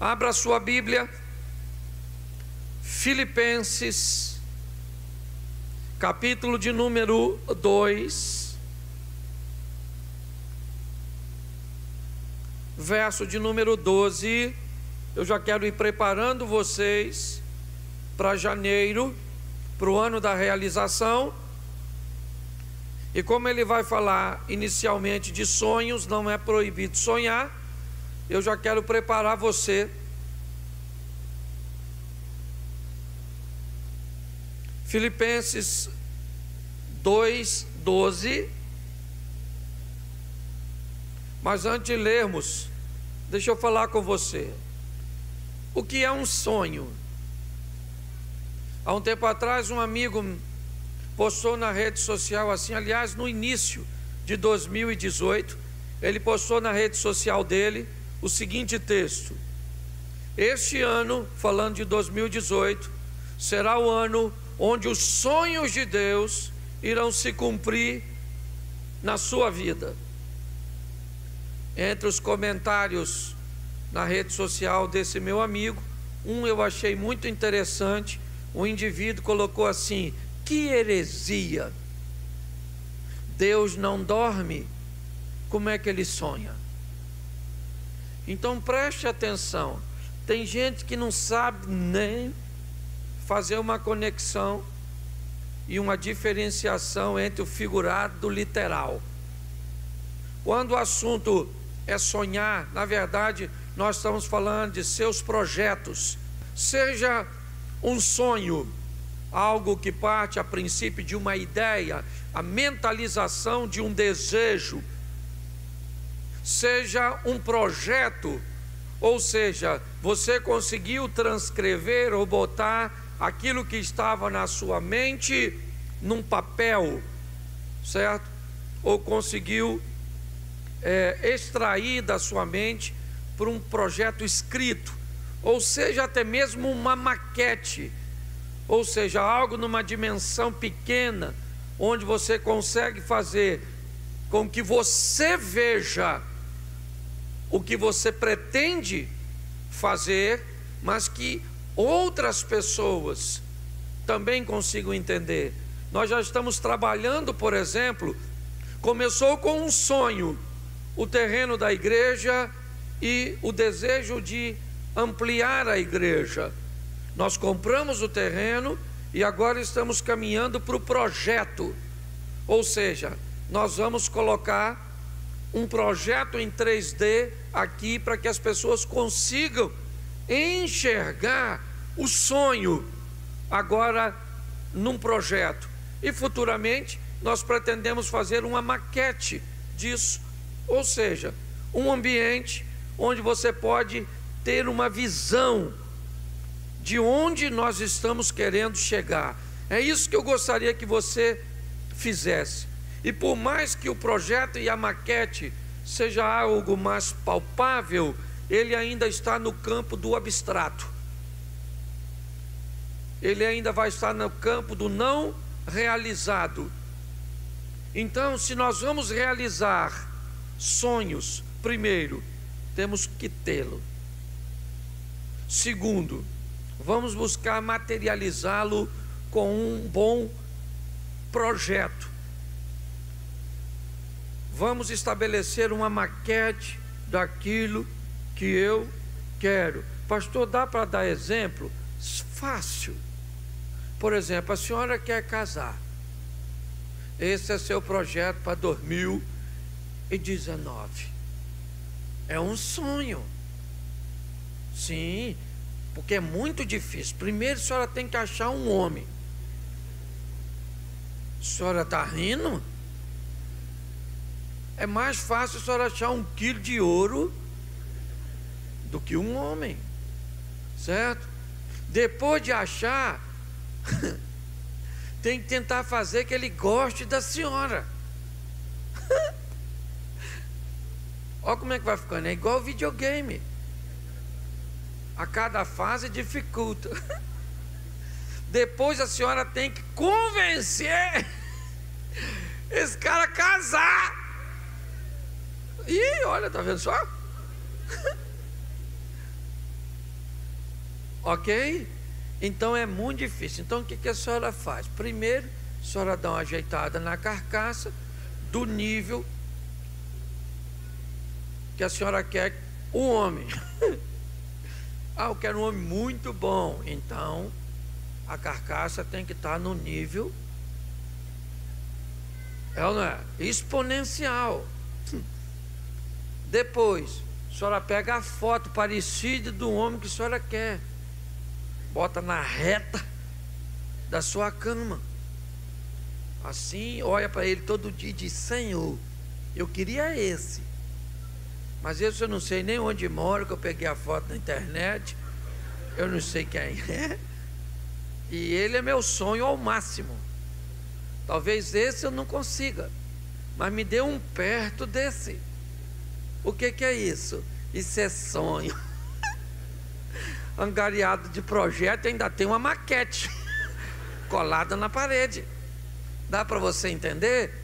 Abra sua Bíblia, Filipenses, capítulo de número 2, verso de número 12. Eu já quero ir preparando vocês para janeiro, para o ano da realização. E como ele vai falar inicialmente de sonhos, não é proibido sonhar, eu já quero preparar você. Filipenses 2:12. Mas antes de lermos, deixa eu falar com você. O que é um sonho? Há um tempo atrás, um amigo postou na rede social assim, aliás, no início de 2018, ele postou na rede social dele o seguinte texto: este ano, falando de 2018, será o ano onde os sonhos de Deus irão se cumprir na sua vida. Entre os comentários na rede social desse meu amigo, eu achei muito interessante. O indivíduo colocou assim: que heresia! Deus não dorme, como é que ele sonha? Então preste atenção, tem gente que não sabe nem fazer uma conexão e uma diferenciação entre o figurado do literal. Quando o assunto é sonhar, na verdade nós estamos falando de seus projetos. Seja um sonho algo que parte a princípio de uma ideia, a mentalização de um desejo, seja um projeto, ou seja, você conseguiu transcrever ou botar aquilo que estava na sua mente num papel, certo? Ou conseguiu extrair da sua mente para um projeto escrito, ou seja, até mesmo uma maquete, ou seja, algo numa dimensão pequena, onde você consegue fazer com que você veja o que você pretende fazer, mas que outras pessoas também consigam entender. Nós já estamos trabalhando, por exemplo, começou com um sonho, o terreno da igreja e o desejo de ampliar a igreja. Nós compramos o terreno e agora estamos caminhando para o projeto, ou seja, nós vamos colocar um projeto em 3D aqui para que as pessoas consigam enxergar o sonho agora num projeto, e futuramente nós pretendemos fazer uma maquete disso, ou seja, um ambiente onde você pode ter uma visão de onde nós estamos querendo chegar. É isso que eu gostaria que você fizesse. E por mais que o projeto e a maquete seja algo mais palpável, ele ainda está no campo do abstrato. Ele ainda vai estar no campo do não realizado. Então, se nós vamos realizar sonhos, primeiro, temos que tê-lo. Segundo, vamos buscar materializá-lo com um bom projeto. Vamos estabelecer uma maquete daquilo que eu quero. Pastor, dá para dar exemplo? Fácil. Por exemplo, a senhora quer casar. Esse é seu projeto para 2019. É um sonho. Sim, porque é muito difícil. Primeiro a senhora tem que achar um homem. A senhora está rindo? É mais fácil a senhora achar 1 quilo de ouro do que um homem, certo? Depois de achar, tem que tentar fazer que ele goste da senhora. Olha como é que vai ficando, é igual videogame. A cada fase dificulta. Depois a senhora tem que convencer esse cara a casar. E olha, tá vendo só? Ok? Então é muito difícil. Então o que a senhora faz? Primeiro, a senhora dá uma ajeitada na carcaça do nível que a senhora quer o homem. Eu quero um homem muito bom. Então a carcaça tem que estar no nível, ou não é? Exponencial. Depois, a senhora pega a foto parecida do homem que a senhora quer, bota na reta da sua cama, assim, olha para ele todo dia e diz: Senhor, eu queria esse, mas esse eu não sei nem onde mora, que eu peguei a foto na internet, eu não sei quem é, e ele é meu sonho ao máximo. Talvez esse eu não consiga, mas me dê um perto desse. O que é isso? Isso é sonho. Angariado de projeto, ainda tem uma maquete colada na parede. Dá para você entender?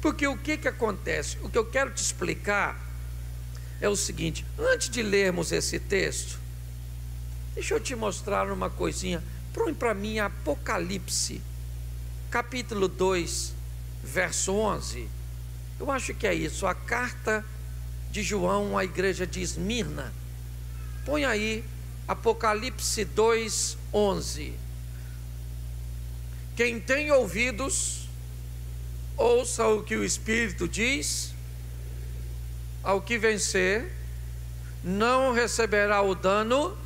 Porque o que acontece? O que eu quero te explicar é o seguinte: antes de lermos esse texto, deixa eu te mostrar uma coisinha. Põe para mim Apocalipse, capítulo 2, verso 11. Eu acho que é isso, a carta de João à igreja de Esmirna. Põe aí Apocalipse 2, 11. Quem tem ouvidos, ouça o que o Espírito diz. Ao que vencer, não receberá o dano.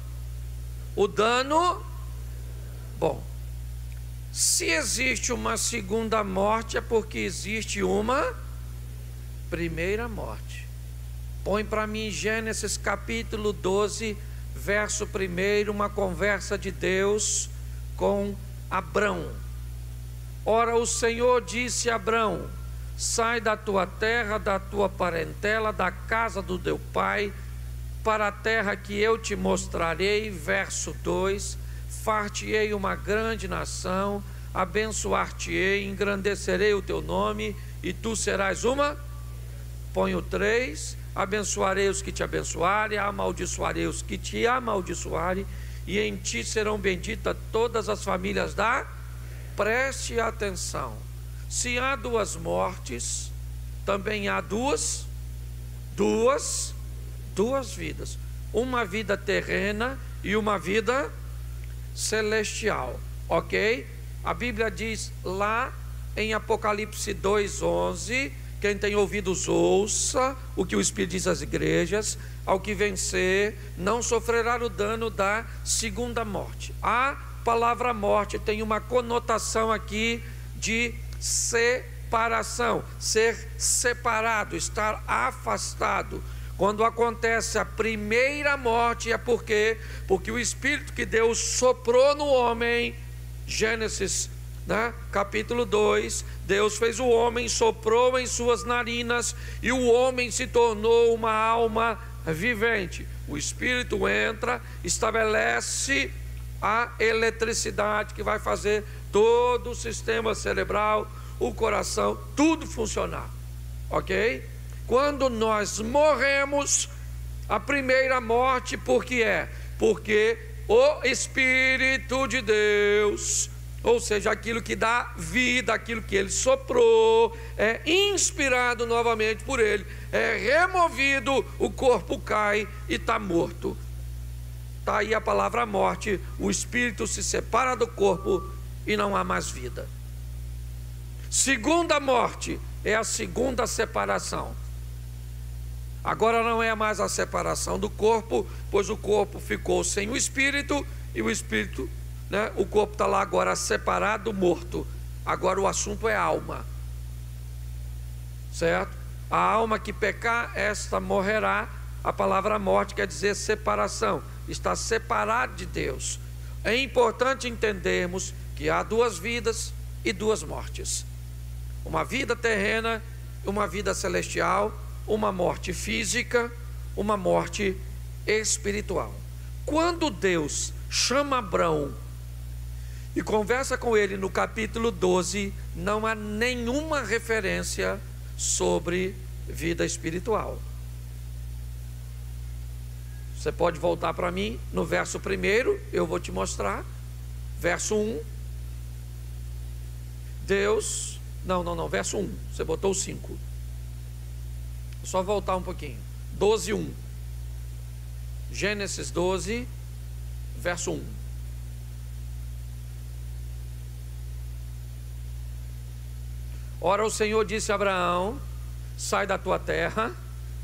Bom, se existe uma segunda morte, é porque existe uma primeira morte. Põe para mim Gênesis capítulo 12, verso 1, uma conversa de Deus com Abrão. Ora, o Senhor disse a Abrão: sai da tua terra, da tua parentela, da casa do teu pai, para a terra que eu te mostrarei. Verso 2: far-te-ei uma grande nação, abençoar-te-ei, engrandecerei o teu nome, e tu serás uma. Põe o 3: abençoarei os que te abençoarem, amaldiçoarei os que te amaldiçoarem, e em ti serão benditas todas as famílias da. Preste atenção: se há duas mortes, também há duas vidas, uma vida terrena e uma vida celestial, ok? A Bíblia diz lá em Apocalipse 2:11, quem tem ouvidos ouça o que o Espírito diz às igrejas: ao que vencer não sofrerá o dano da segunda morte. A palavra morte tem uma conotação aqui de separação, ser separado, estar afastado. Quando acontece a primeira morte, é porque o Espírito que Deus soprou no homem, Gênesis, capítulo 2, Deus fez o homem, soprou em suas narinas, e o homem se tornou uma alma vivente. O Espírito entra, estabelece a eletricidade que vai fazer todo o sistema cerebral, o coração, tudo funcionar, ok? Quando nós morremos, a primeira morte, porque o Espírito de Deus, ou seja, aquilo que dá vida, aquilo que Ele soprou, é inspirado novamente por Ele, é removido, o corpo cai e está morto. Está aí a palavra morte, o espírito se separa do corpo e não há mais vida. Segunda morte é a segunda separação. Agora não é mais a separação do corpo, pois o corpo ficou sem o espírito, e o espírito, o corpo está lá agora separado, morto. Agora o assunto é alma, certo? A alma que pecar, esta morrerá. A palavra morte quer dizer separação, está separado de Deus. É importante entendermos que há duas vidas e duas mortes: uma vida terrena, uma vida celestial, uma morte física, uma morte espiritual. Quando Deus chama Abrão e conversa com ele no capítulo 12, não há nenhuma referência sobre vida espiritual. Você pode voltar para mim no verso 1, eu vou te mostrar. Verso 1. Deus, não, verso 1, você botou o 5. Só voltar um pouquinho. 12, 1. Gênesis 12, verso 1. Ora, o Senhor disse a Abraão: sai da tua terra,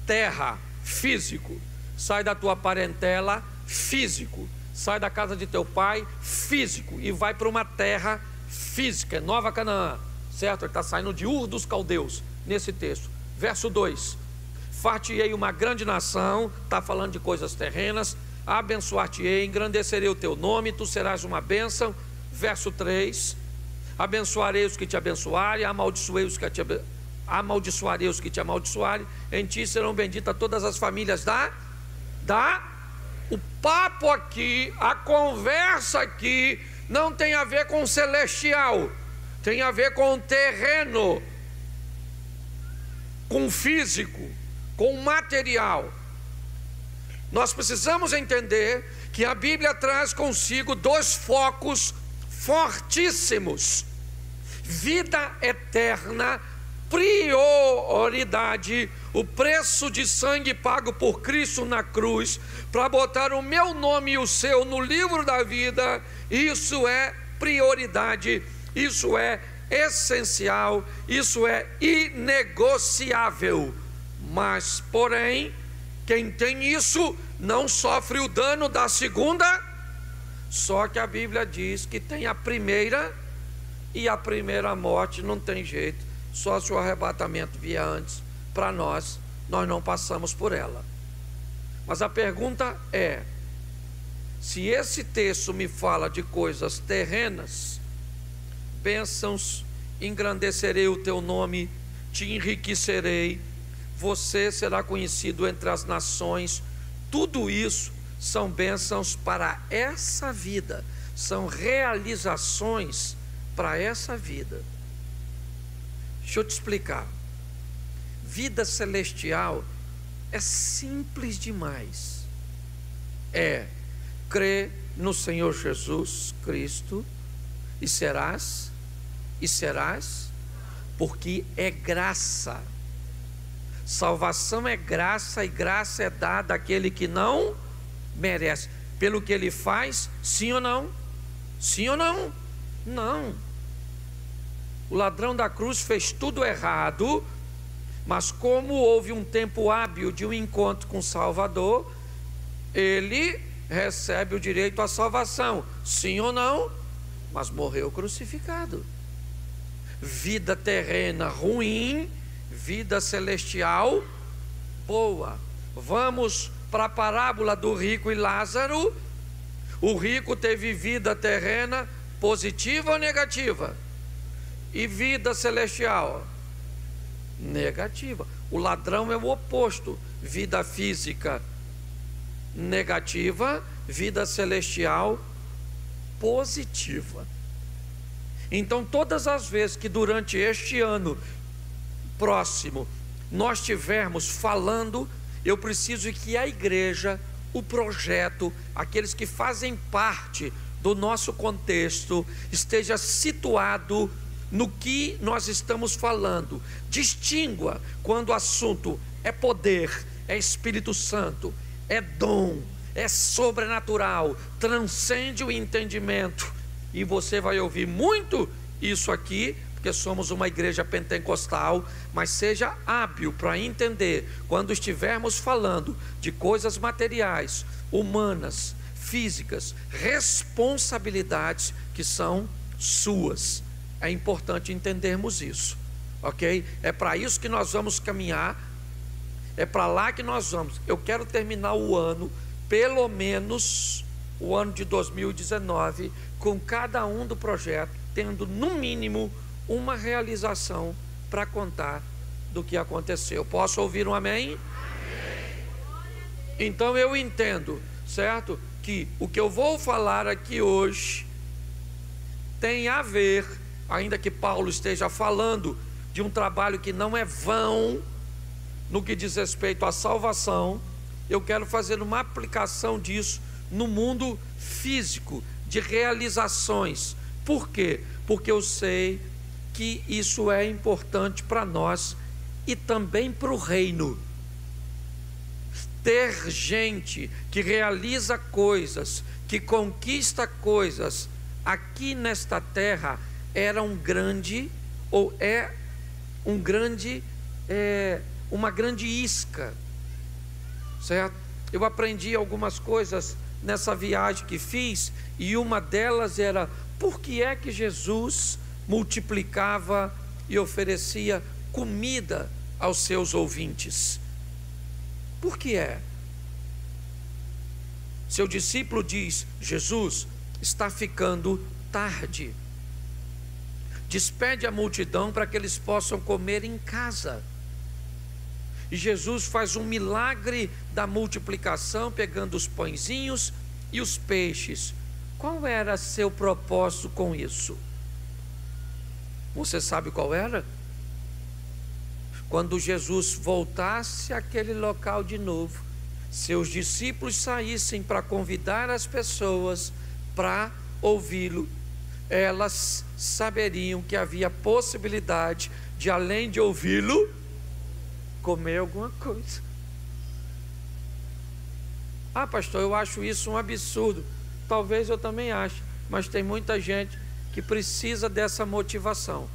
terra, físico, sai da tua parentela, físico, sai da casa de teu pai, físico, e vai para uma terra física, Nova Canaã, certo? Ele está saindo de Ur dos Caldeus, nesse texto. Verso 2: far-te-ei uma grande nação, está falando de coisas terrenas, abençoar-te-ei, engrandecerei o teu nome, tu serás uma bênção. Verso 3: abençoarei os que te abençoarem, amaldiçoarei os que te amaldiçoarem, em ti serão benditas todas as famílias O papo aqui, a conversa aqui, não tem a ver com o celestial, tem a ver com o terreno, com o físico, com o material. Nós precisamos entender que a Bíblia traz consigo dois focos fortíssimos: vida eterna, prioridade, o preço de sangue pago por Cristo na cruz, para botar o meu nome e o seu no livro da vida. Isso é prioridade, isso é essencial, isso é inegociável. Mas, porém, quem tem isso não sofre o dano da segunda. Só que a Bíblia diz que tem a primeira, e a primeira morte não tem jeito, só se o arrebatamento vier antes. Para nós não passamos por ela. Mas a pergunta é: se esse texto me fala de coisas terrenas, bênçãos, engrandecerei o teu nome, te enriquecerei, você será conhecido entre as nações, tudo isso são bênçãos para essa vida, são realizações para essa vida. Deixa eu te explicar. Vida celestial é simples demais. É crer no Senhor Jesus Cristo e serás, porque é graça. Salvação é graça, e graça é dada àquele que não merece. Pelo que ele faz, sim ou não? Sim ou não? Não. O ladrão da cruz fez tudo errado, mas como houve um tempo hábil de um encontro com o Salvador, ele recebe o direito à salvação, sim ou não? Mas morreu crucificado. Vida terrena ruim, vida celestial boa. Vamos para a parábola do rico e Lázaro. O rico teve vida terrena positiva ou negativa? E vida celestial? Negativa. O ladrão é o oposto: vida física negativa, vida celestial positiva. Então, todas as vezes que durante este ano próximo nós estivermos falando, eu preciso que a igreja, o projeto, aqueles que fazem parte do nosso contexto, esteja situado no que nós estamos falando. Distingua quando o assunto é poder, é Espírito Santo, é dom, é sobrenatural, transcende o entendimento. E você vai ouvir muito isso aqui, porque somos uma igreja pentecostal. Mas seja hábil para entender, quando estivermos falando de coisas materiais, humanas, físicas, responsabilidades que são suas. É importante entendermos isso, ok? É para isso que nós vamos caminhar, é para lá que nós vamos. Eu quero terminar o ano, pelo menos o ano de 2019, com cada um do projeto tendo no mínimo uma realização para contar do que aconteceu. Posso ouvir um amém? Amém. Então eu entendo, certo, que o que eu vou falar aqui hoje tem a ver, ainda que Paulo esteja falando de um trabalho que não é vão no que diz respeito à salvação, eu quero fazer uma aplicação disso no mundo físico, de realizações. Por quê? Porque eu sei que isso é importante para nós e também para o reino. Ter gente que realiza coisas, que conquista coisas aqui nesta terra era um grande, ou é um grande, uma grande isca, certo? Eu aprendi algumas coisas nessa viagem que fiz, e uma delas era: por que é que Jesus multiplicava e oferecia comida aos seus ouvintes? Por que é? Seu discípulo diz: Jesus, está ficando tarde, despede a multidão para que eles possam comer em casa. E Jesus faz um milagre da multiplicação, pegando os pãezinhos e os peixes. Qual era seu propósito com isso? Você sabe qual era? Quando Jesus voltasse àquele local de novo, seus discípulos saíssem para convidar as pessoas para ouvi-lo, elas saberiam que havia possibilidade de, além de ouvi-lo, comer alguma coisa. Ah, pastor, eu acho isso um absurdo. Talvez eu também ache, mas tem muita gente que precisa dessa motivação.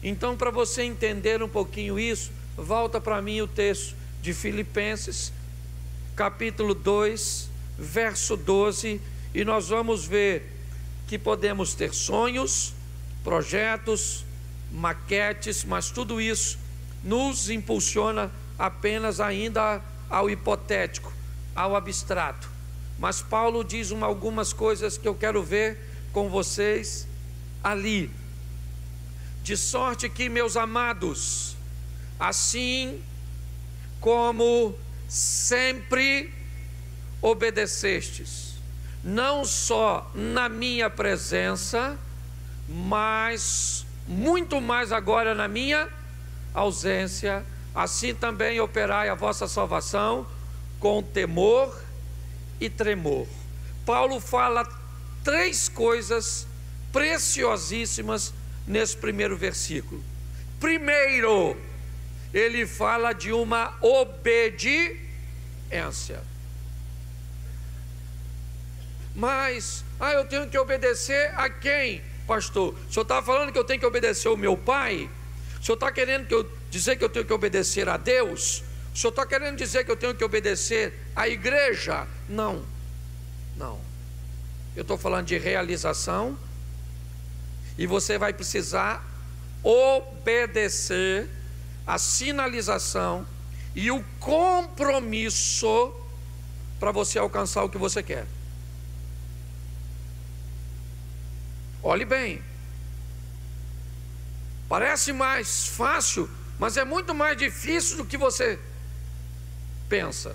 Então, para você entender um pouquinho isso, volta para mim o texto de Filipenses, capítulo 2, verso 12, e nós vamos ver que podemos ter sonhos, projetos, maquetes, mas tudo isso nos impulsiona apenas ainda ao hipotético, ao abstrato. Mas Paulo diz algumas coisas que eu quero ver com vocês ali. De sorte que, meus amados, assim como sempre obedecestes, não só na minha presença, mas muito mais agora na minha ausência, assim também operai a vossa salvação com temor e tremor. Paulo fala 3 coisas preciosíssimas nesse primeiro versículo. Primeiro, ele fala de uma obediência. Mas, eu tenho que obedecer a quem, pastor? O senhor está falando que eu tenho que obedecer ao meu pai? O senhor está querendo dizer que eu tenho que obedecer a Deus? O senhor está querendo dizer que eu tenho que obedecer à igreja? Não, não. Eu estou falando de realização, e você vai precisar obedecer a sinalização e o compromisso para você alcançar o que você quer. Olhe bem, parece mais fácil, mas é muito mais difícil do que você pensa.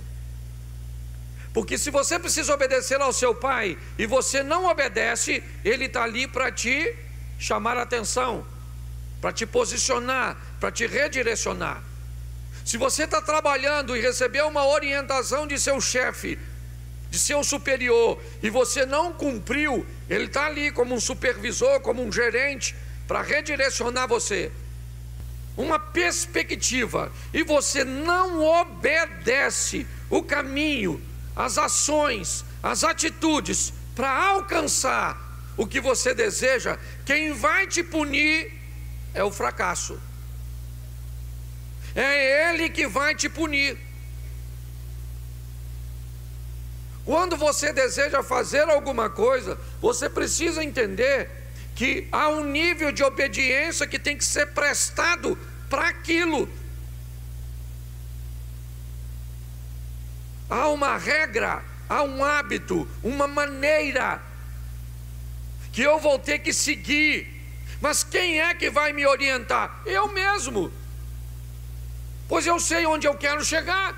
Porque se você precisa obedecer ao seu pai e você não obedece, ele está ali para te chamar a atenção, para te posicionar, para te redirecionar. Se você está trabalhando e recebeu uma orientação de seu chefe, de seu superior, e você não cumpriu, ele está ali como um supervisor, como um gerente, para redirecionar você, uma perspectiva, e você não obedece o caminho, as ações, as atitudes para alcançar o que você deseja, quem vai te punir é o fracasso. É ele que vai te punir. Quando você deseja fazer alguma coisa, você precisa entender que há um nível de obediência que tem que ser prestado para aquilo. Há uma regra, há um hábito, uma maneira que eu vou ter que seguir. Mas quem é que vai me orientar? Eu mesmo. Pois eu sei onde eu quero chegar.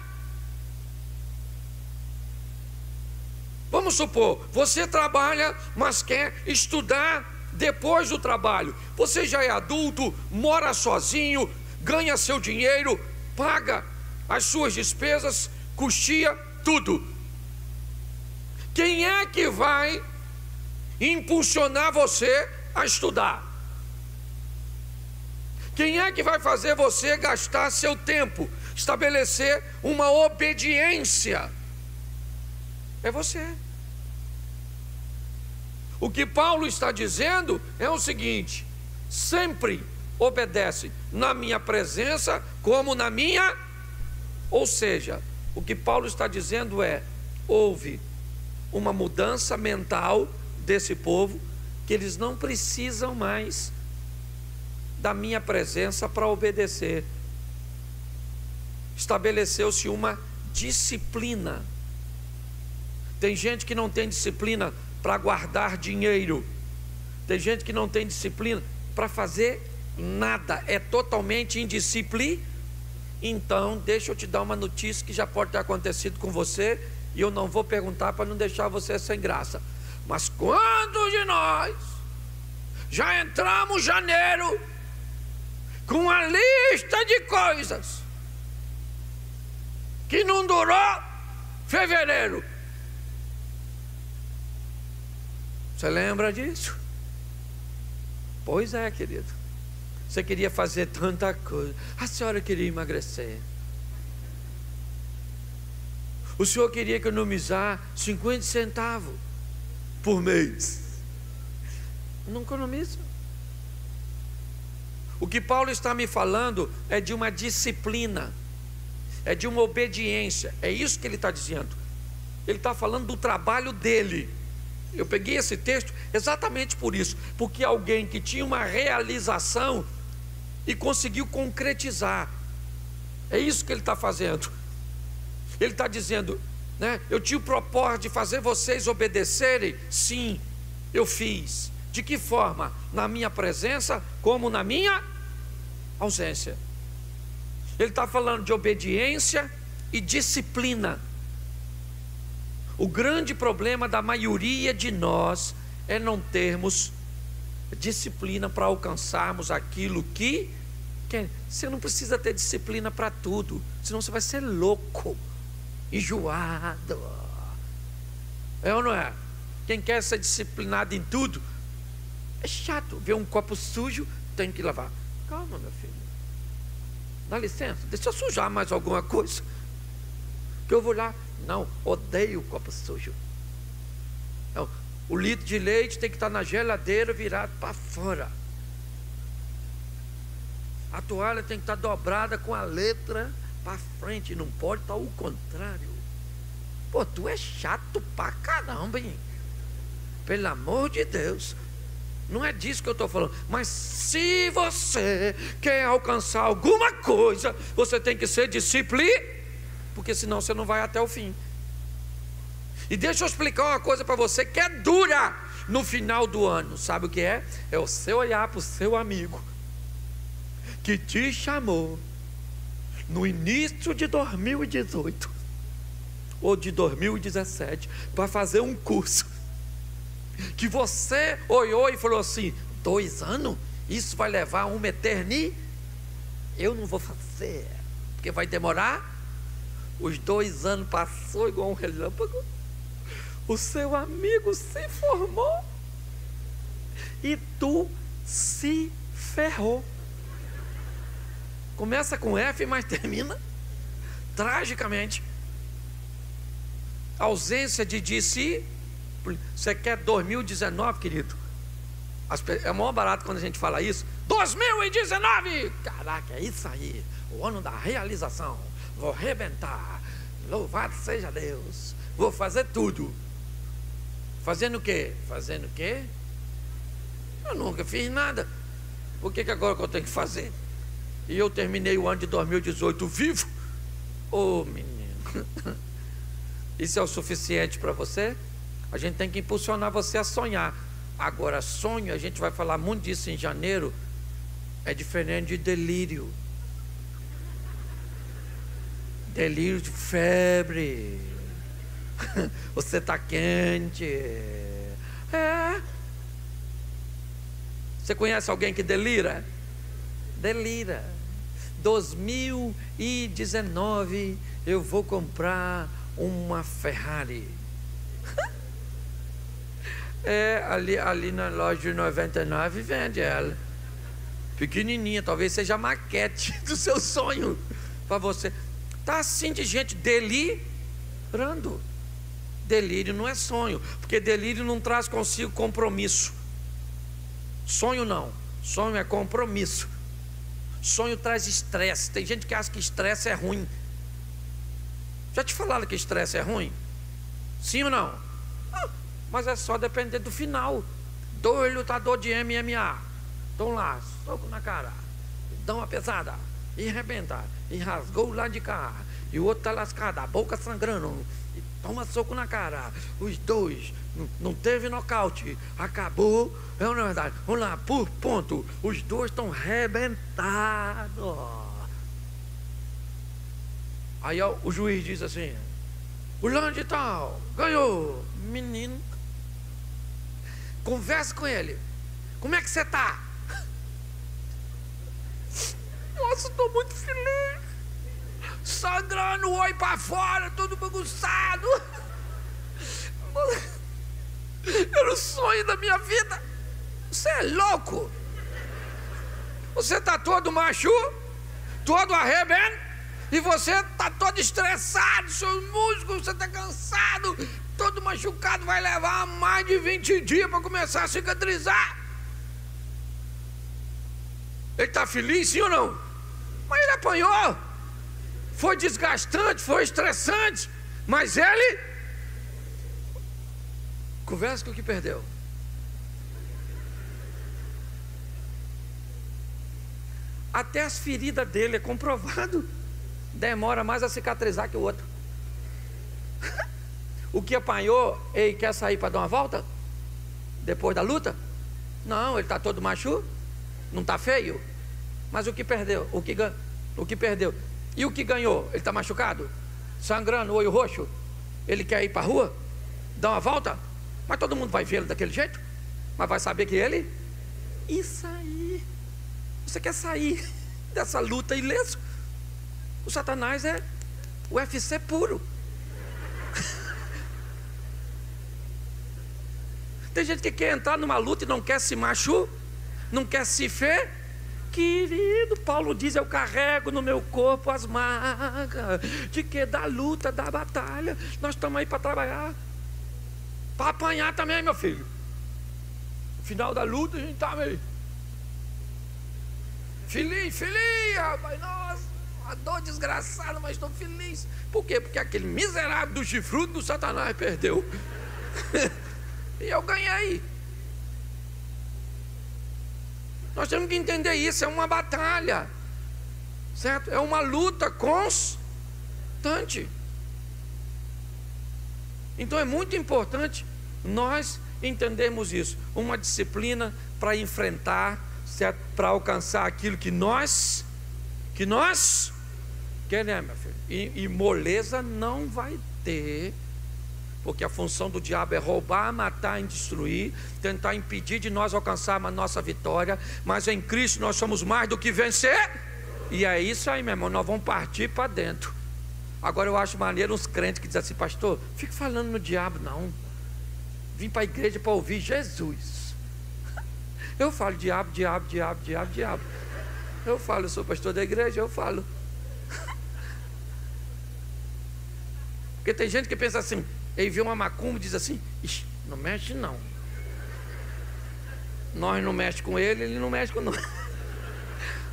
Vamos supor, você trabalha, mas quer estudar depois do trabalho. Você já é adulto, mora sozinho, ganha seu dinheiro, paga as suas despesas, custeia tudo. Quem é que vai impulsionar você a estudar? Quem é que vai fazer você gastar seu tempo, estabelecer uma obediência? É você. O que Paulo está dizendo é o seguinte: sempre obedece na minha presença como na minha. Ou seja, o que Paulo está dizendo é: houve uma mudança mental desse povo, que eles não precisam mais da minha presença para obedecer. Estabeleceu-se uma disciplina. Tem gente que não tem disciplina para guardar dinheiro. Tem gente que não tem disciplina para fazer nada. É totalmente indisciplina. Então, deixa eu te dar uma notícia que já pode ter acontecido com você, e eu não vou perguntar para não deixar você sem graça. Mas quantos de nós já entramos janeiro com uma lista de coisas que não durou fevereiro? Você lembra disso? Pois é, querido. Você queria fazer tanta coisa. A senhora queria emagrecer. O senhor queria economizar 50 centavos por mês. Não economiza. O que Paulo está me falando é de uma disciplina, é de uma obediência. É isso que ele está dizendo. Ele está falando do trabalho dele. Eu peguei esse texto exatamente por isso, porque alguém que tinha uma realização e conseguiu concretizar. É isso que ele está fazendo. Ele está dizendo, né? Eu tinha o propósito de fazer vocês obedecerem. Sim, eu fiz. De que forma? Na minha presença, como na minha ausência. Ele está falando de obediência e disciplina. O grande problema da maioria de nós é não termos disciplina para alcançarmos aquilo que quer. Você não precisa ter disciplina para tudo, senão você vai ser louco, enjoado. É ou não é? Quem quer ser disciplinado em tudo é chato. Ver um copo sujo, tem que lavar. Calma, meu filho, dá licença, deixa eu sujar mais alguma coisa, que eu vou lá. Não, odeio o copo sujo. Não, o litro de leite tem que estar na geladeira virado para fora. A toalha tem que estar dobrada com a letra para frente, não pode estar o contrário. Pô, tu é chato pra caramba, hein? Pelo amor de Deus. Não é disso que eu estou falando. Mas se você quer alcançar alguma coisa, você tem que ser disciplinado, porque senão você não vai até o fim. E deixa eu explicar uma coisa para você que é dura no final do ano. Sabe o que é? É você olhar para o seu amigo que te chamou no início de 2018 ou de 2017 para fazer um curso, que você olhou e falou assim: 2 anos? Isso vai levar uma eternidade? Eu não vou fazer, porque vai demorar. Os 2 anos passou igual um relâmpago. O seu amigo se formou e tu se ferrou. Começa com F, mas termina tragicamente. Ausência de disciplina. Você quer 2019, querido? É mó barato quando a gente fala isso. 2019! Caraca, é isso aí, o ano da realização. Vou arrebentar, louvado seja Deus, vou fazer tudo. Fazendo o quê? Fazendo o quê? Eu nunca fiz nada. Por que agora que eu tenho que fazer? E eu terminei o ano de 2018 vivo? Ô menino, isso é o suficiente para você? A gente tem que impulsionar você a sonhar. Agora, sonho, a gente vai falar muito disso em janeiro, é diferente de delírio. Delírio de febre. Você está quente. É. Você conhece alguém que delira? Delira. 2019 eu vou comprar uma Ferrari. Ali na loja de 99 vende ela. Pequenininha, talvez seja a maquete do seu sonho para você. Tá assim de gente delirando. Delírio não é sonho, porque delírio não traz consigo compromisso. Sonho não, sonho é compromisso. Sonho traz estresse. Tem gente que acha que estresse é ruim. Já te falaram que estresse é ruim? Sim ou não? Mas é só depender do final. Dois lutadores de MMA estão lá, soco na cara, dão uma pesada e arrebenta, e rasgou o lado de cá, e o outro está lascado, a boca sangrando, e toma soco na cara. Os dois não teve nocaute, acabou. É uma verdade. Vamos lá, por ponto, os dois estão arrebentados. Aí o juiz diz assim: o fulano de tal ganhou. Menino, conversa com ele. Como é que você está? Nossa, estou muito feliz. Sangrando, o olho para fora, todo bagunçado. Era o sonho da minha vida. Você é louco? Você está todo machu, todo arrebento, e você está todo estressado, seus músculos, você está cansado, todo machucado, vai levar mais de 20 dias para começar a cicatrizar. Ele está feliz, sim ou não? Mas ele apanhou. Foi desgastante, foi estressante, mas ele conversa com o que perdeu. Até as feridas dele é comprovado, demora mais a cicatrizar que o outro. O que apanhou, ele quer sair para dar uma volta depois da luta? Não, ele está todo machu, não está feio. Mas o que perdeu? O que perdeu? E o que ganhou? Ele está machucado, sangrando, olho roxo. Ele quer ir para a rua, dar uma volta, mas todo mundo vai vê-lo daquele jeito, mas vai saber que ele... Isso aí. Você quer sair dessa luta ileso? O Satanás é o UFC puro. Tem gente que quer entrar numa luta e não quer se machucar, não quer se ferir. Querido, Paulo diz: eu carrego no meu corpo as marcas de que? Da luta, da batalha. Nós estamos aí para trabalhar, para apanhar também, meu filho. No final da luta a gente está meio feliz, rapaz. Nossa, uma dor desgraçada, mas estou feliz. Por quê? Porque aquele miserável do chifrudo do Satanás perdeu e eu ganhei. Nós temos que entender isso, é uma batalha, certo? É uma luta constante. Então é muito importante nós entendermos isso. Uma disciplina para enfrentar, certo? Para alcançar aquilo que nós queremos, meu filho. E moleza não vai ter. Porque a função do diabo é roubar, matar e destruir, tentar impedir de nós alcançarmos a nossa vitória. Mas em Cristo nós somos mais do que vencer. E é isso aí, meu irmão, nós vamos partir para dentro. Agora eu acho maneiro uns crentes que dizem assim: pastor, fique falando no diabo não. Vim para a igreja para ouvir Jesus. Eu falo diabo. Eu falo, eu sou pastor da igreja, eu falo. Porque tem gente que pensa assim: ele vê uma macumba e diz assim: ixi, não mexe não. Nós não mexemos com ele, ele não mexe com nós.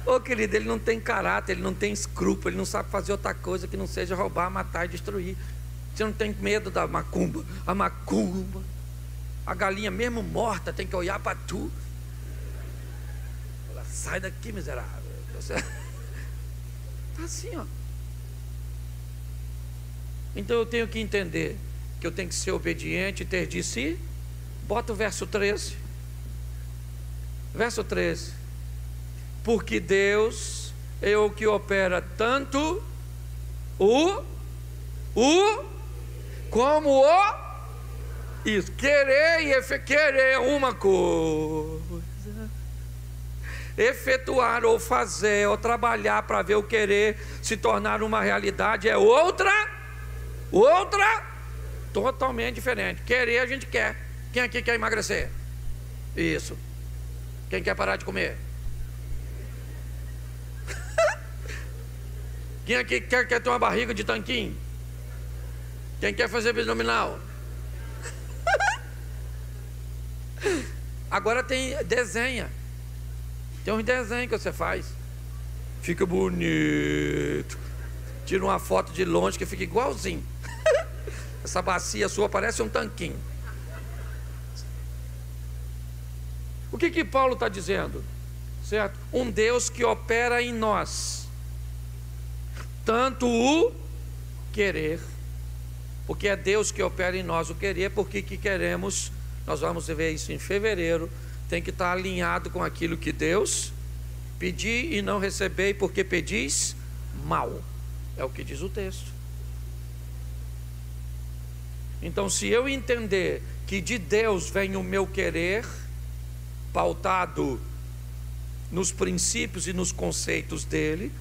Ô querido, ele não tem caráter, ele não tem escrúpulo, ele não sabe fazer outra coisa que não seja roubar, matar e destruir. Você não tem medo da macumba. A macumba, a galinha mesmo morta tem que olhar para tu. Ela sai daqui, miserável. Está assim, ó. Então eu tenho que entender que eu tenho que ser obediente e ter de si. Bota o verso 13. Verso 13. Porque Deus é o que opera tanto como o isso. Querer uma coisa, efetuar ou fazer ou trabalhar para ver o querer se tornar uma realidade é outra outra totalmente diferente. Querer a gente quer. Quem aqui quer emagrecer? Isso. Quem quer parar de comer? Quem aqui quer ter uma barriga de tanquinho? Quem quer fazer abdominal? Agora tem desenha. Tem uns desenhos que você faz. Fica bonito. Tira uma foto de longe que fica igualzinho. Essa bacia sua parece um tanquinho. O que Paulo está dizendo? Certo? Um Deus que opera em nós. Tanto o querer. Porque é Deus que opera em nós o querer. Porque que queremos, nós vamos ver isso em fevereiro. Tem que estar alinhado com aquilo que Deus pedir e não receber, porque pedis mal. É o que diz o texto. Então, se eu entender que de Deus vem o meu querer, pautado nos princípios e nos conceitos dele,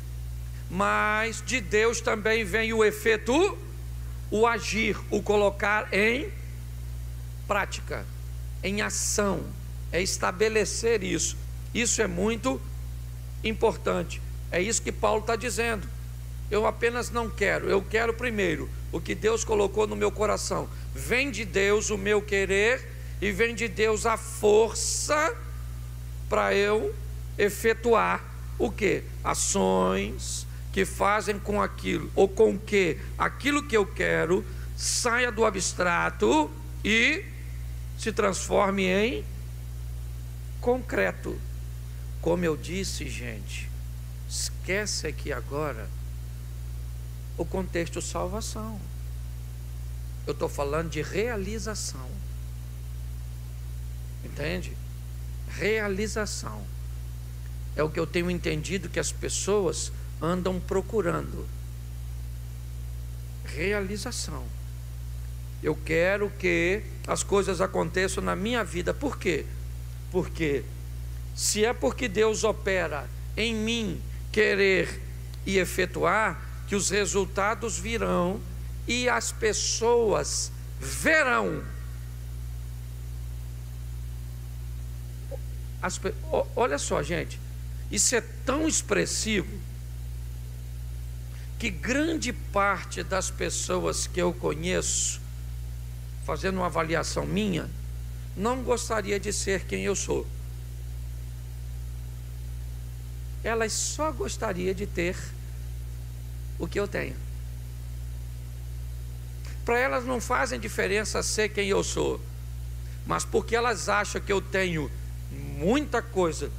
mas de Deus também vem o efeito, o agir, o colocar em prática, em ação, é estabelecer isso. Isso é muito importante. É isso que Paulo está dizendo. Eu apenas não quero, eu quero primeiro o que Deus colocou no meu coração. Vem de Deus o meu querer e vem de Deus a força para eu efetuar o quê? Ações que fazem com aquilo, ou com que aquilo que eu quero saia do abstrato e se transforme em concreto. Como eu disse, gente, esquece aqui agora o contexto salvação. Eu estou falando de realização. Entende? Realização. É o que eu tenho entendido que as pessoas andam procurando. Realização. Eu quero que as coisas aconteçam na minha vida. Por quê? Porque se é porque Deus opera em mim querer e efetuar, que os resultados virão e as pessoas verão. Olha só, gente, isso é tão expressivo que grande parte das pessoas que eu conheço, fazendo uma avaliação minha, não gostaria de ser quem eu sou. Elas só gostariam de ter o que eu tenho. Para elas não fazem diferença ser quem eu sou, mas porque elas acham que eu tenho muita coisa,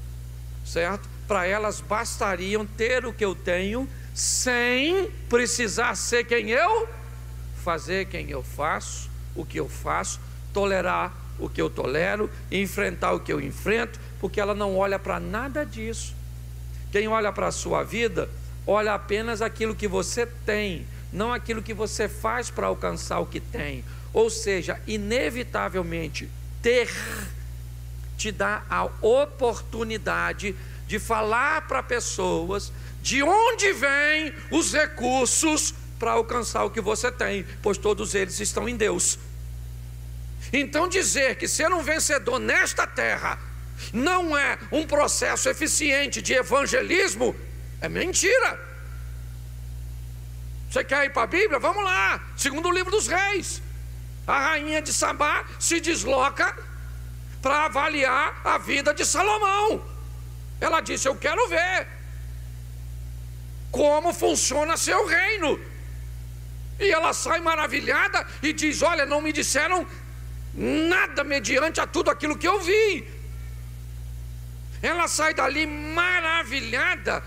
certo? Para elas bastariam ter o que eu tenho, sem precisar ser quem eu, fazer quem eu faço, o que eu faço, tolerar o que eu tolero, enfrentar o que eu enfrento, porque ela não olha para nada disso. Quem olha para a sua vida, olha apenas aquilo que você tem, não aquilo que você faz para alcançar o que tem. Ou seja, inevitavelmente, ter te dá a oportunidade de falar para pessoas de onde vêm os recursos para alcançar o que você tem, pois todos eles estão em Deus. Então dizer que ser um vencedor nesta terra não é um processo eficiente de evangelismo é mentira. Você quer ir para a Bíblia? Vamos lá. Segundo livro dos Reis, a rainha de Sabá se desloca para avaliar a vida de Salomão. Ela disse: eu quero ver como funciona seu reino. E ela sai maravilhada e diz: olha, não me disseram nada mediante a tudo aquilo que eu vi. Ela sai dali maravilhada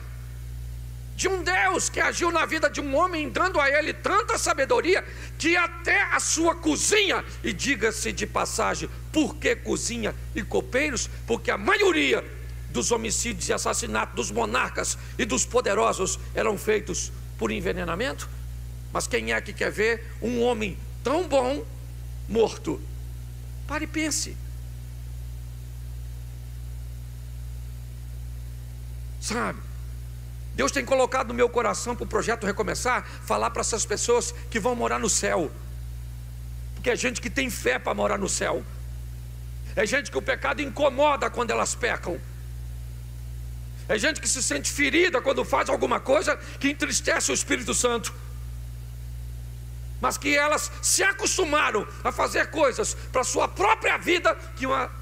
de um Deus que agiu na vida de um homem, dando a ele tanta sabedoria, que até a sua cozinha, e diga-se de passagem, por que cozinha e copeiros? Porque a maioria dos homicídios e assassinatos dos monarcas e dos poderosos eram feitos por envenenamento. Mas quem é que quer ver um homem tão bom morto? Pare e pense. Sabe? Deus tem colocado no meu coração para o projeto Recomeçar, falar para essas pessoas que vão morar no céu, porque é gente que tem fé para morar no céu, é gente que o pecado incomoda quando elas pecam, é gente que se sente ferida quando faz alguma coisa que entristece o Espírito Santo, mas que elas se acostumaram a fazer coisas para a sua própria vida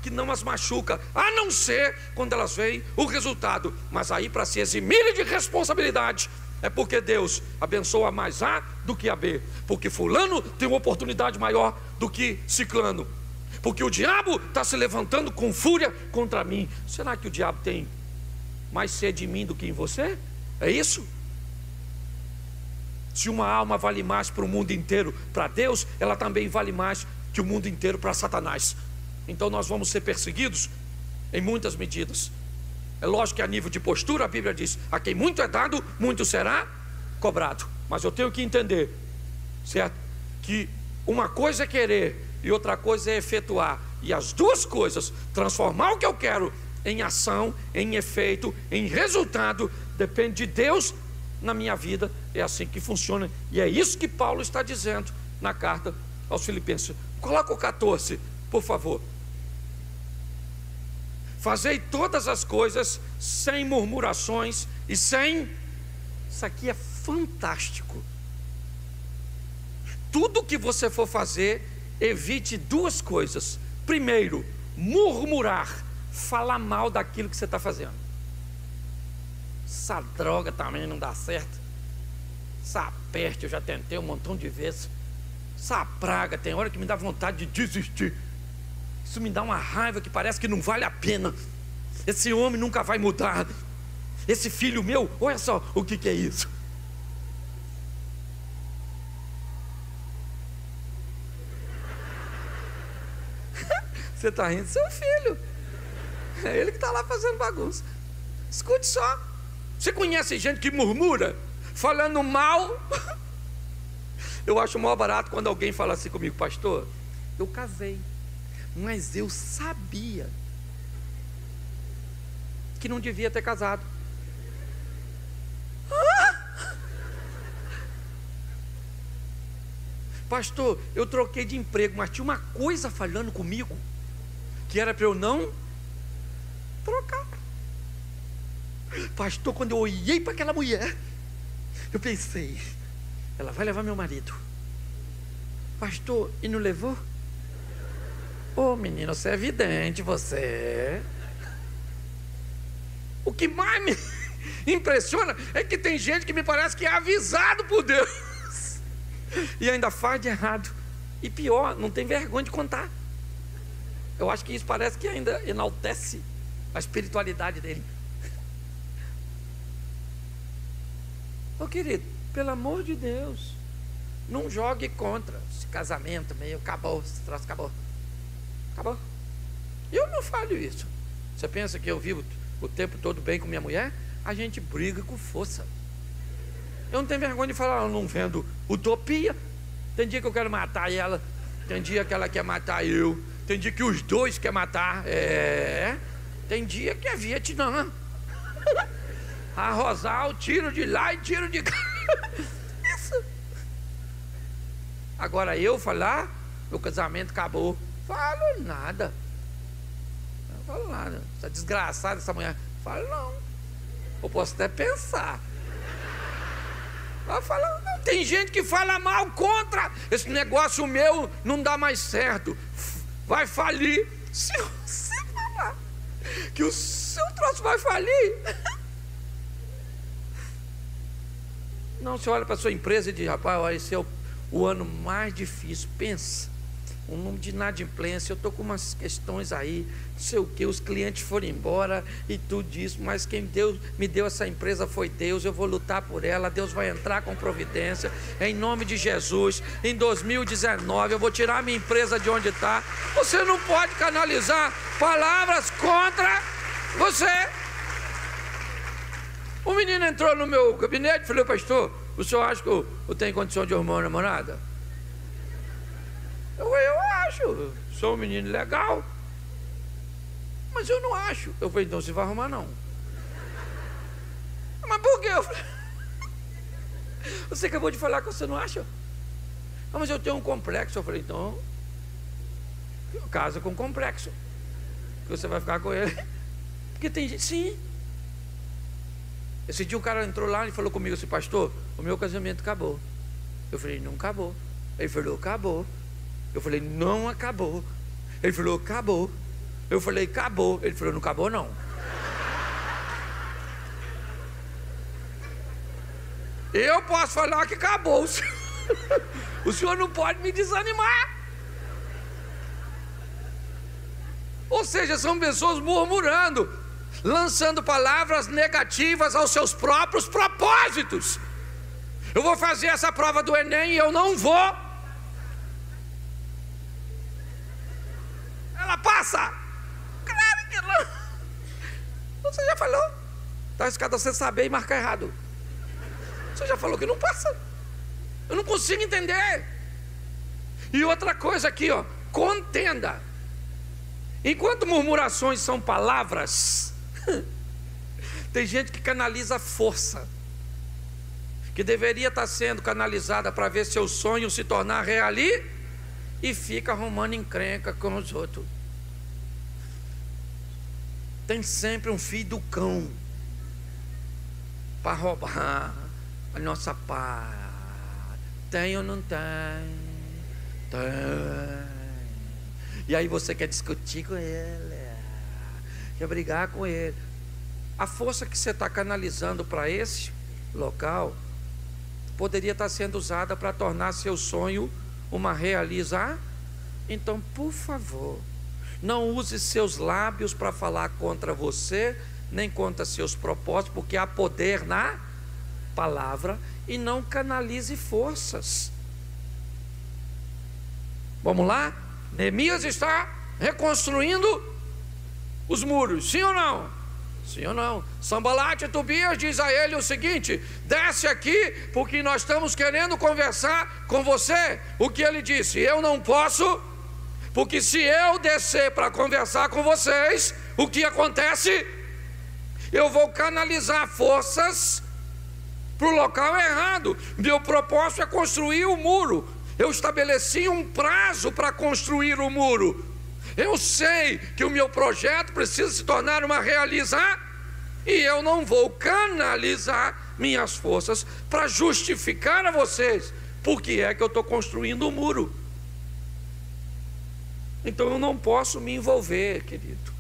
que não as machuca, a não ser quando elas veem o resultado. Mas aí, para se eximirem de responsabilidade, é porque Deus abençoa mais A do que a B, porque fulano tem uma oportunidade maior do que ciclano, porque o diabo está se levantando com fúria contra mim. Será que o diabo tem mais sede em mim do que em você? É isso? Se uma alma vale mais para o mundo inteiro, para Deus, ela também vale mais que o mundo inteiro para Satanás. Então nós vamos ser perseguidos em muitas medidas. É lógico que a nível de postura, a Bíblia diz: a quem muito é dado, muito será cobrado. Mas eu tenho que entender, certo? Que uma coisa é querer e outra coisa é efetuar. E as duas coisas, transformar o que eu quero em ação, em efeito, em resultado, depende de Deus na minha vida. É assim que funciona, e é isso que Paulo está dizendo na carta aos Filipenses. Coloca o 14, por favor. Fazei todas as coisas sem murmurações e sem... Isso aqui é fantástico. Tudo que você for fazer, evite duas coisas. Primeiro, murmurar, falar mal daquilo que você está fazendo. Essa droga também não dá certo, essa peste eu já tentei um montão de vezes, essa praga tem hora que me dá vontade de desistir, isso me dá uma raiva que parece que não vale a pena, esse homem nunca vai mudar, esse filho meu, olha só o que é isso. Você está rindo do seu filho, é ele que está lá fazendo bagunça. Escute só. Você conhece gente que murmura, falando mal? Eu acho maior barato quando alguém fala assim comigo: pastor, eu casei, mas eu sabia que não devia ter casado. Pastor, eu troquei de emprego, mas tinha uma coisa falando comigo que era para eu não trocar. Pastor, quando eu olhei para aquela mulher, eu pensei: ela vai levar meu marido. Pastor, e não levou? Ô menino, você é vidente, você. O que mais me impressiona é que tem gente que me parece que é avisado por Deus e ainda faz de errado. E pior, não tem vergonha de contar. Eu acho que isso parece que ainda enaltece a espiritualidade dele. Ô querido, pelo amor de Deus, não jogue contra esse casamento meio, acabou, esse troço acabou. Acabou. Eu não falo isso. Você pensa que eu vivo o tempo todo bem com minha mulher? A gente briga com força. Eu não tenho vergonha de falar: eu não vendo utopia. Tem dia que eu quero matar ela, tem dia que ela quer matar eu, tem dia que os dois querem matar. Tem dia que é Vietnã. A Rosal, tiro de lá e tiro de cá. Isso. Agora eu falar: meu casamento acabou. Falo nada. Não falo nada. Essa desgraçada, essa mulher. Falo não. Eu posso até pensar. Mas falo, não. Tem gente que fala mal contra. Esse negócio meu não dá mais certo, vai falir. Se você falar que o seu troço vai falir, não, você olha para a sua empresa e diz: rapaz, olha, esse é o ano mais difícil. Pensa, um número de inadimplência, eu estou com umas questões aí, não sei o que, os clientes foram embora e tudo isso, mas quem me deu essa empresa foi Deus, eu vou lutar por ela, Deus vai entrar com providência, em nome de Jesus. Em 2019 eu vou tirar a minha empresa de onde está. Você não pode canalizar palavras contra você. O menino entrou no meu gabinete e falou: pastor, o senhor acha que eu tenho condição de arrumar uma namorada? Eu acho, sou um menino legal, mas eu não acho. Eu falei: então você vai arrumar não. Mas por quê? Eu falei, você acabou de falar que você não acha? Ah, mas eu tenho um complexo. Eu falei, então casa com complexo, que você vai ficar com ele. Porque tem gente, sim. Esse dia o cara entrou lá e falou comigo assim: pastor, o meu casamento acabou. Eu falei, não acabou. Ele falou, acabou. Eu falei, não acabou. Ele falou, acabou. Eu falei, acabou. Ele falou, não acabou não. Eu posso falar que acabou. O senhor não pode me desanimar. Ou seja, são pessoas murmurando, lançando palavras negativas aos seus próprios propósitos. Eu vou fazer essa prova do Enem e eu não vou. Ela passa. Claro que não. Você já falou. Está escada você saber e marcar errado. Você já falou que não passa. Eu não consigo entender. E outra coisa aqui, ó, contenda. Enquanto murmurações são palavras, tem gente que canaliza força, que deveria estar sendo canalizada para ver seu sonho se tornar real, e fica arrumando encrenca com os outros. Tem sempre um filho do cão para roubar a nossa paz. Tem ou não tem? Tem. E aí você quer discutir com ele, quer brigar com ele. A força que você está canalizando para esse local poderia estar sendo usada para tornar seu sonho uma realização. Então, por favor, não use seus lábios para falar contra você, nem contra seus propósitos, porque há poder na palavra, e não canalize forças. Vamos lá? Neemias está reconstruindo os muros, sim ou não? Sim ou não? Sanbalate e Tobias diz a ele o seguinte: desce aqui, porque nós estamos querendo conversar com você. O que ele disse? Eu não posso, porque se eu descer para conversar com vocês, o que acontece? Eu vou canalizar forças para o local errado. Meu propósito é construir o muro. Eu estabeleci um prazo para construir o muro. Eu sei que o meu projeto precisa se tornar uma realização, e eu não vou canalizar minhas forças para justificar a vocês porque é que eu estou construindo o muro. Então eu não posso me envolver, querido,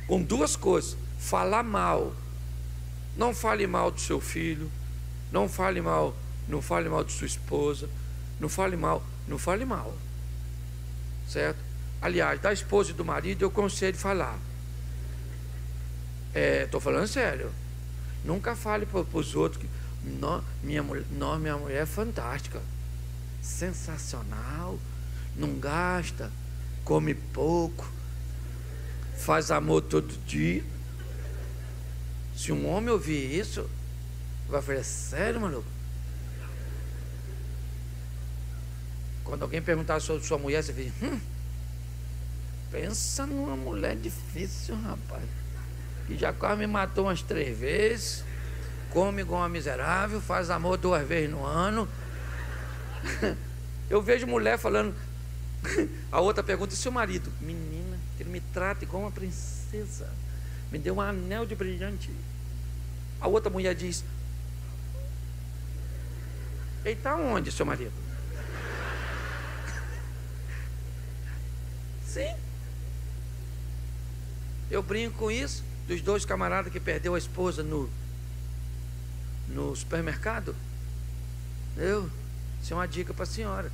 com duas coisas: falar mal. Não fale mal do seu filho, não fale mal de sua esposa, não fale mal, certo? Aliás, da esposa e do marido eu aconselho falar. Estou falando sério. Nunca fale para os outros que minha mulher é fantástica, sensacional, não gasta, come pouco, faz amor todo dia. Se um homem ouvir isso, vai falar: sério, maluco? Quando alguém perguntar sobre sua mulher, você diz: pensa numa mulher difícil, rapaz, que já quase me matou umas 3 vezes, come igual uma miserável, faz amor 2 vezes no ano. Eu vejo mulher falando. A outra pergunta: e seu marido? Menina, ele me trata igual uma princesa, me deu um anel de brilhante. A outra mulher diz: ele está onde, seu marido? Sim. Eu brinco com isso, dos 2 camaradas que perdeu a esposa no supermercado. Isso é uma dica para a senhora.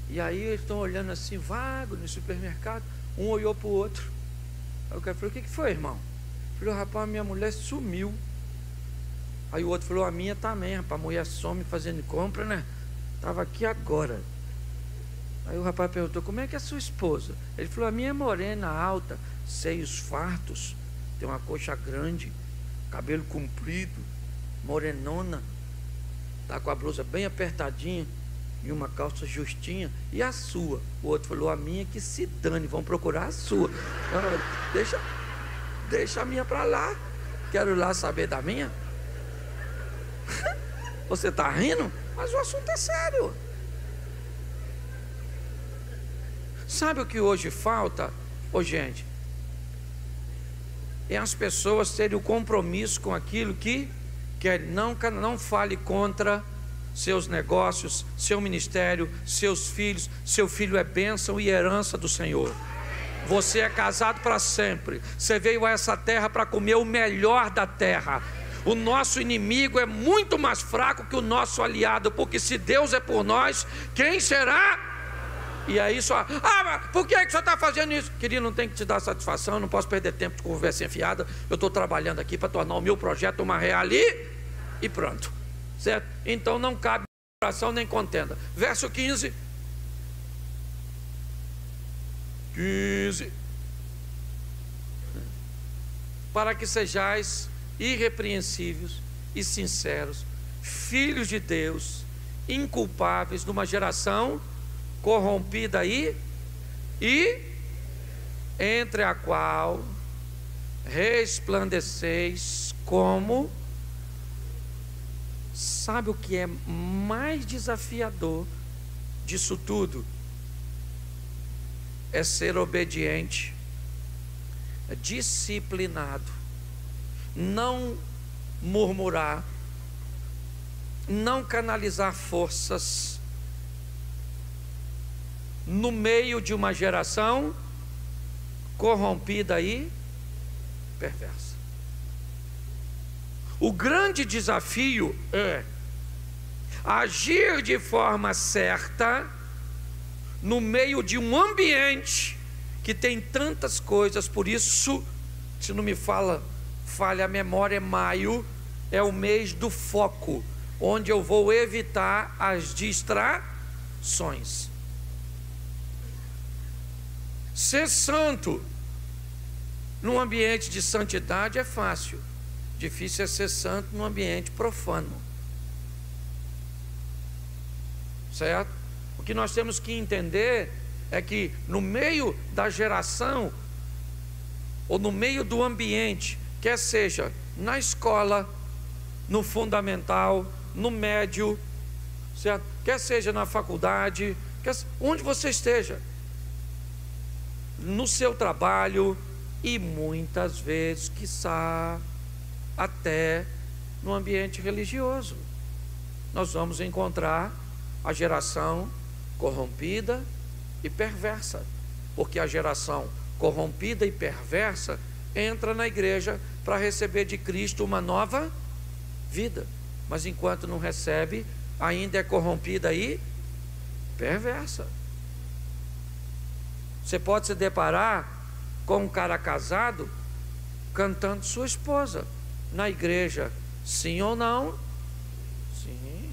E aí eles estão olhando assim, vago, no supermercado. Um olhou para o outro. Aí o cara falou: o que foi, irmão? Ele falou: rapaz, minha mulher sumiu. Aí o outro falou: a minha também, rapaz, a mulher some fazendo compra, né? Estava aqui agora. Aí o rapaz perguntou: como é que é a sua esposa? Ele falou: a minha é morena, alta, seios fartos, tem uma coxa grande, cabelo comprido, morenona, está com a blusa bem apertadinha e uma calça justinha. E a sua? O outro falou: a minha que se dane, vão procurar a sua. Deixa a minha para lá. Quero ir lá saber da minha. Você está rindo? Mas o assunto é sério. Sabe o que hoje falta, gente? É as pessoas terem o compromisso com aquilo que querem. Não fale contra seus negócios, seu ministério, seus filhos. Seu filho é bênção e herança do Senhor. Você é casado para sempre. Você veio a essa terra para comer o melhor da terra. O nosso inimigo é muito mais fraco que o nosso aliado, porque se Deus é por nós, quem será? E aí só, mas por que você está fazendo isso? Querido, não tem que te dar satisfação, não posso perder tempo com conversa enfiada. Eu estou trabalhando aqui para tornar o meu projeto uma realidade e pronto, certo? Então não cabe oração nem contenda. Verso 15. Para que sejais irrepreensíveis e sinceros, filhos de Deus, inculpáveis numa geração corrompida e entre a qual resplandeceis como. Sabe o que é mais desafiador disso tudo? É ser obediente, disciplinado, não murmurar, não canalizar forças no meio de uma geração corrompida e perversa. O grande desafio é agir de forma certa no meio de um ambiente que tem tantas coisas. Por isso, se não me falha a memória, maio é o mês do foco, onde eu vou evitar as distrações. Ser santo num ambiente de santidade é fácil. Difícil é ser santo num ambiente profano. Certo? O que nós temos que entender é que no meio da geração, ou no meio do ambiente, quer seja na escola, no fundamental, no médio, certo? Quer seja na faculdade, onde você esteja, no seu trabalho e muitas vezes, quiçá, até no ambiente religioso, nós vamos encontrar a geração corrompida e perversa, porque a geração corrompida e perversa entra na igreja para receber de Cristo uma nova vida, mas enquanto não recebe, ainda é corrompida e perversa. Você pode se deparar com um cara casado cantando sua esposa na igreja, sim ou não? Sim.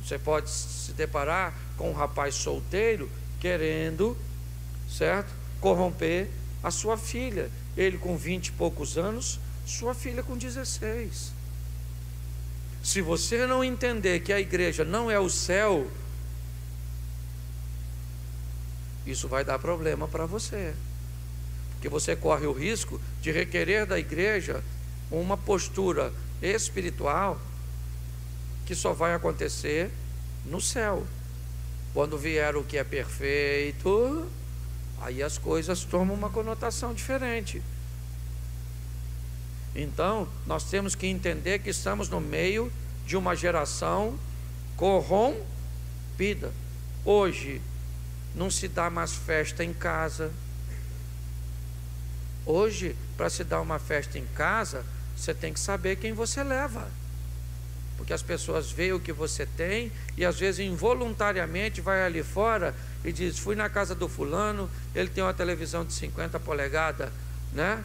Você pode se deparar com um rapaz solteiro querendo, certo, corromper a sua filha. Ele com 20 e poucos anos, sua filha com 16. Se você não entender que a igreja não é o céu, isso vai dar problema para você, porque você corre o risco de requerer da igreja uma postura espiritual que só vai acontecer no céu. Quando vier o que é perfeito, aí as coisas tomam uma conotação diferente. Então, nós temos que entender que estamos no meio de uma geração corrompida. Hoje não se dá mais festa em casa. Hoje, para se dar uma festa em casa, você tem que saber quem você leva, porque as pessoas veem o que você tem e às vezes involuntariamente vai ali fora e diz: fui na casa do fulano, ele tem uma televisão de 50 polegadas, né?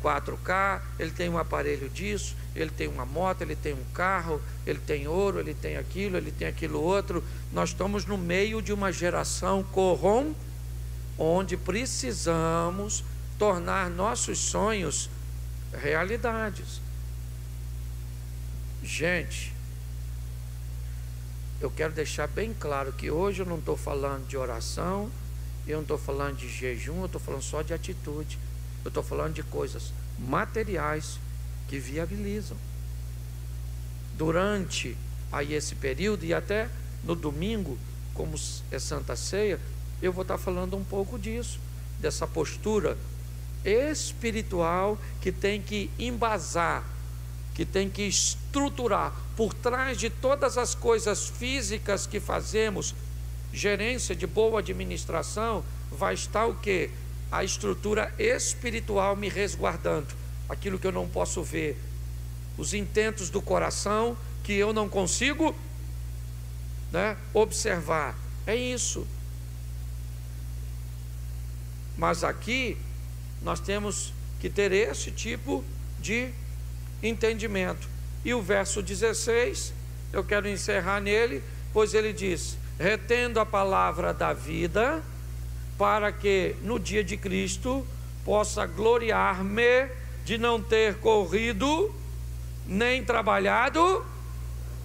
4K, ele tem um aparelho disso, ele tem uma moto, ele tem um carro, ele tem ouro, ele tem aquilo outro. Nós estamos no meio de uma geração corrompida, onde precisamos tornar nossos sonhos realidades. Gente, eu quero deixar bem claro que hoje eu não estou falando de oração, eu não estou falando de jejum, eu estou falando só de atitude. Eu estou falando de coisas materiais que viabilizam. Durante aí esse período e até no domingo, como é Santa Ceia, eu vou estar falando um pouco disso, dessa postura espiritual que tem que embasar, que tem que estruturar por trás de todas as coisas físicas que fazemos. Gerência de boa administração, vai estar o quê? A estrutura espiritual me resguardando, aquilo que eu não posso ver, os intentos do coração que eu não consigo, observar. É isso. Mas aqui nós temos que ter esse tipo de entendimento. E o verso 16, eu quero encerrar nele, pois ele diz: retendo a palavra da vida, para que no dia de Cristo possa gloriar-me de não ter corrido nem trabalhado.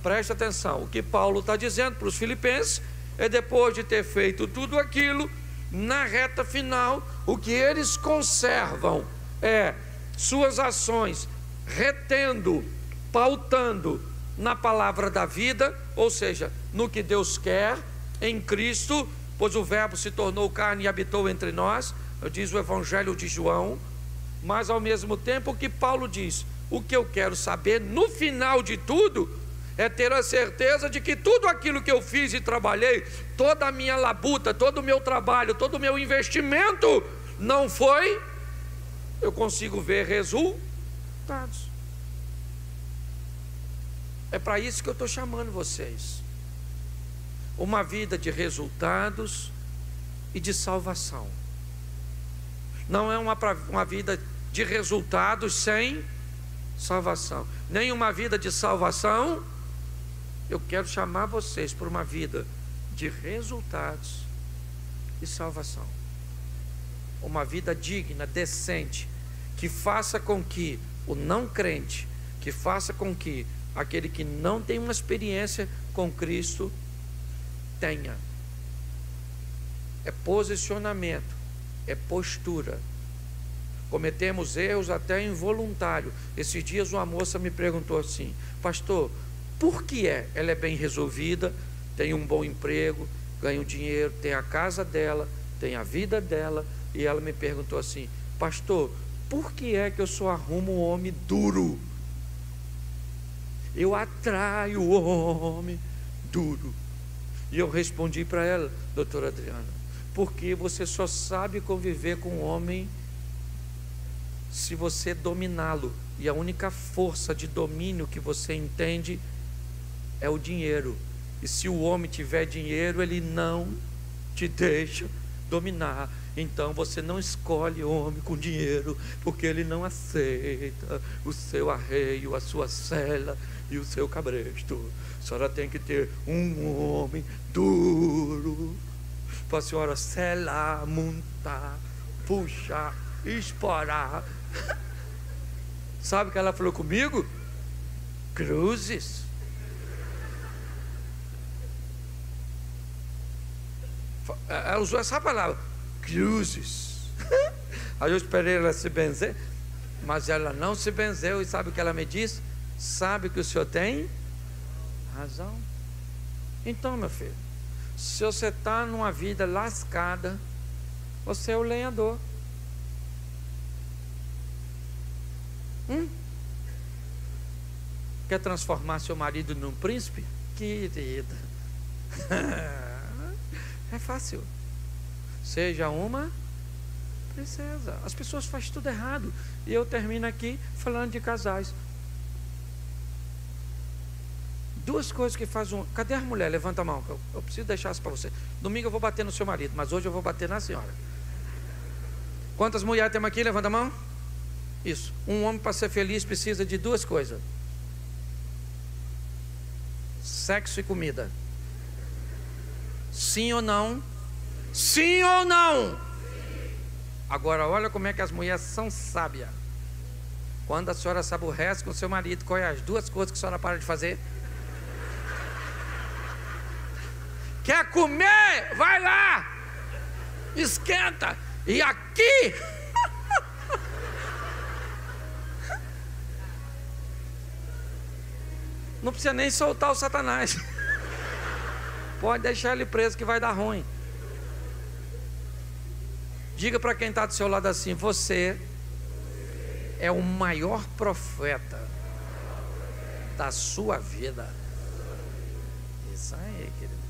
Preste atenção, o que Paulo está dizendo para os filipenses é, depois de ter feito tudo aquilo, na reta final, o que eles conservam é suas ações retendo, pautando na palavra da vida, ou seja, no que Deus quer em Cristo, pois o verbo se tornou carne e habitou entre nós, diz o Evangelho de João. Mas ao mesmo tempo, o que Paulo diz, o que eu quero saber no final de tudo é ter a certeza de que tudo aquilo que eu fiz e trabalhei, toda a minha labuta, todo o meu trabalho, todo o meu investimento, não foi, eu consigo ver resultados. É para isso que eu estou chamando vocês. Uma vida de resultados e de salvação. Não é uma vida de resultados sem salvação, nem uma vida de salvação. Eu quero chamar vocês para uma vida de resultados e salvação. Uma vida digna, decente, que faça com que o não crente, que faça com que aquele que não tem uma experiência com Cristo tenha. É posicionamento, é postura. Cometemos erros até involuntários. Esses dias uma moça me perguntou assim: pastor, por que ela é bem resolvida, tem um bom emprego, ganha um dinheiro, tem a casa dela, tem a vida dela, e ela me perguntou assim: pastor, por que é que eu só arrumo um homem duro? Eu atraio o homem duro. E eu respondi para ela: doutora Adriana, porque você só sabe conviver com um homem se você dominá-lo, e a única força de domínio que você entende é o dinheiro. E se o homem tiver dinheiro, ele não te deixa dominar. Então você não escolhe homem com dinheiro, porque ele não aceita o seu arreio, a sua cela e o seu cabresto. A senhora tem que ter um homem duro para a senhora selar, montar, puxar, esporar. Sabe o que ela falou comigo? Cruzes. Ela usou essa palavra, cruzes. Aí eu esperei ela se benzer, mas ela não se benzeu. E sabe o que ela me disse? Sabe que o senhor tem razão. Então, meu filho, se você está numa vida lascada, você é o lenhador. Quer transformar seu marido num príncipe? Querida, é fácil. Seja uma princesa. As pessoas fazem tudo errado. E eu termino aqui falando de casais. Duas coisas que fazem Cadê a mulher? Levanta a mão, eu preciso deixar isso para você. Domingo eu vou bater no seu marido, mas hoje eu vou bater na senhora. Quantas mulheres temos aqui? Levanta a mão. Isso. Um homem, para ser feliz, precisa de duas coisas: sexo e comida. Sim ou não? Sim ou não? Agora olha como é que as mulheres são sábias. Quando a senhora se aborrece com seu marido, qual é as duas coisas que a senhora para de fazer? Quer comer? Vai lá, esquenta. E aqui Não precisa nem soltar o Satanás. Pode deixar ele preso que vai dar ruim. Diga para quem está do seu lado assim: você é o maior profeta da sua vida. Isso aí, querido.